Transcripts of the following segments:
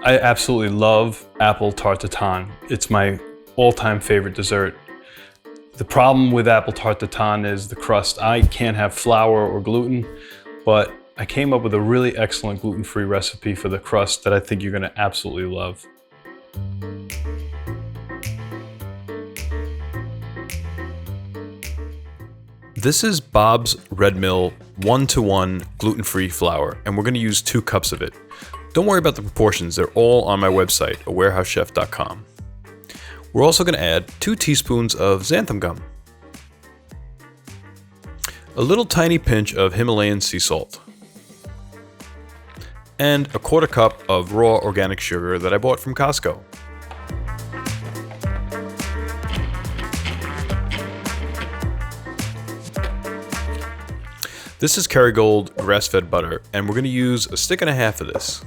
I absolutely love apple Tarte Tatin. It's my all-time favorite dessert. The problem with apple Tarte Tatin is the crust. I can't have flour or gluten, but I came up with a really excellent gluten-free recipe for the crust that I think you're gonna absolutely love. This is Bob's Red Mill 1-to-1 gluten-free flour, and we're gonna use 2 cups of it. Don't worry about the proportions, they're all on my website, awarehoussechef.com. We're also going to add 2 teaspoons of xanthan gum, a little tiny pinch of Himalayan sea salt, and a 1/4 cup of raw organic sugar that I bought from Costco. This is Kerrygold grass-fed butter, and we're going to use 1.5 sticks of this.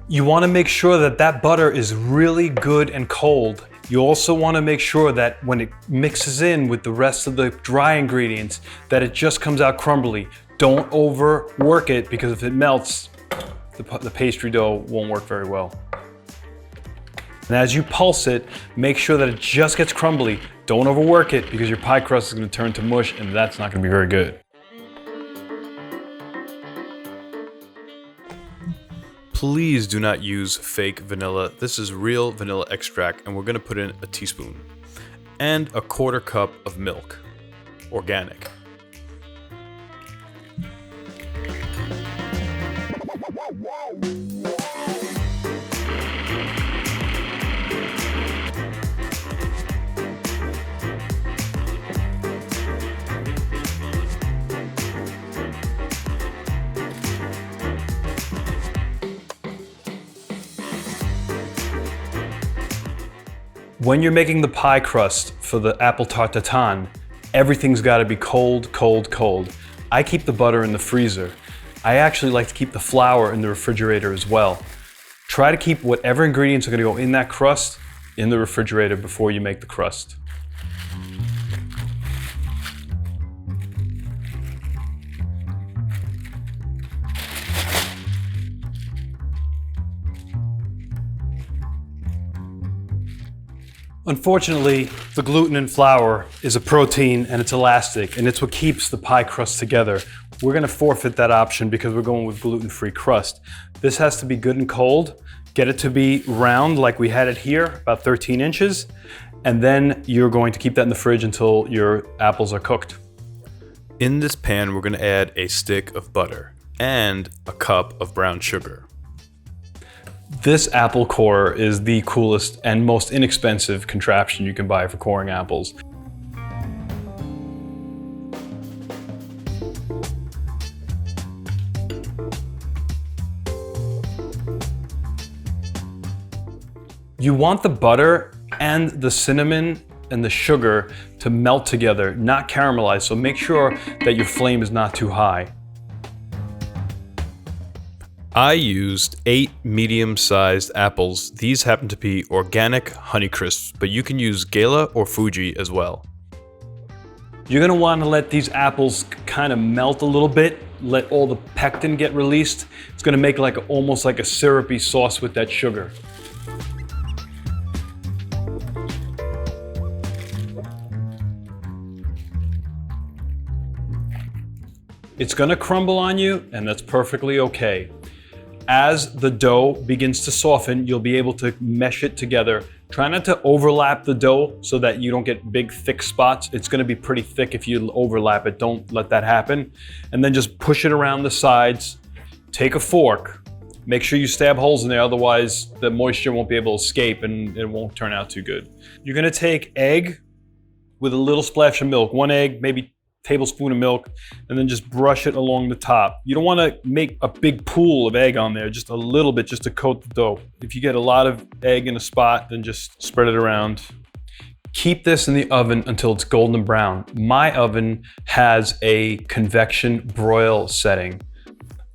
You want to make sure that that butter is really good and cold. You also want to make sure that when it mixes in with the rest of the dry ingredients, that it just comes out crumbly. Don't overwork it, because if it melts, the pastry dough won't work very well. And as you pulse it, make sure that it just gets crumbly. Don't overwork it, because your pie crust is going to turn to mush, and that's not going to be very good. Please do not use fake vanilla. This is real vanilla extract, and we're going to put in 1 teaspoon. And 1/4 cup of milk, organic. When you're making the pie crust for the apple Tarte Tatin, everything's got to be cold, cold, cold. I keep the butter in the freezer. I actually like to keep the flour in the refrigerator as well. Try to keep whatever ingredients are going to go in that crust in the refrigerator before you make the crust. Unfortunately, the gluten in flour is a protein and it's elastic, and it's what keeps the pie crust together. We're going to forfeit that option because we're going with gluten-free crust. This has to be good and cold. Get it to be round like we had it here, about 13 inches, and then you're going to keep that in the fridge until your apples are cooked. In this pan, we're going to add 1 stick of butter and 1 cup of brown sugar. This apple corer is the coolest and most inexpensive contraption you can buy for coring apples. You want the butter and the cinnamon and the sugar to melt together, not caramelize, so make sure that your flame is not too high. I used 8 medium-sized apples. These happen to be organic Honeycrisps, but you can use Gala or Fuji as well. You're going to want to let these apples kind of melt a little bit, let all the pectin get released. It's going to make almost like a syrupy sauce with that sugar. It's going to crumble on you, and that's perfectly okay. As the dough begins to soften, you'll be able to mesh it together. Try not to overlap the dough so that you don't get big, thick spots. It's going to be pretty thick if you overlap it. Don't let that happen. And then just push it around the sides. Take a fork. Make sure you stab holes in there, otherwise the moisture won't be able to escape and it won't turn out too good. You're going to take egg with a little splash of milk. 1 egg, maybe tablespoon of milk, and then just brush it along the top. You don't want to make a big pool of egg on there, just a little bit, just to coat the dough. If you get a lot of egg in a spot, then just spread it around. Keep this in the oven until it's golden brown. My oven has a convection broil setting.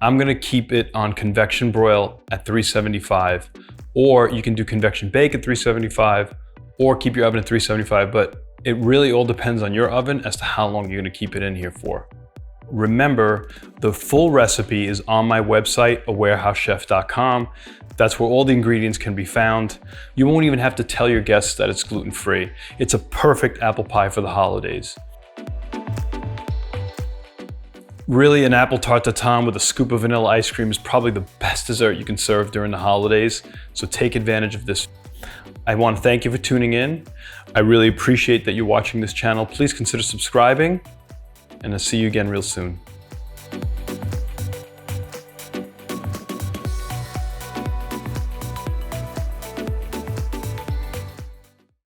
I'm going to keep it on convection broil at 375, or you can do convection bake at 375, or keep your oven at 375, but It really all depends on your oven as to how long you're gonna keep it in here for. Remember, the full recipe is on my website, awarehousechef.com. That's where all the ingredients can be found. You won't even have to tell your guests that it's gluten-free. It's a perfect apple pie for the holidays. Really, an apple tart tatin with a scoop of vanilla ice cream is probably the best dessert you can serve during the holidays, so take advantage of this. I want to thank you for tuning in. I really appreciate that you're watching this channel. Please consider subscribing, and I'll see you again real soon.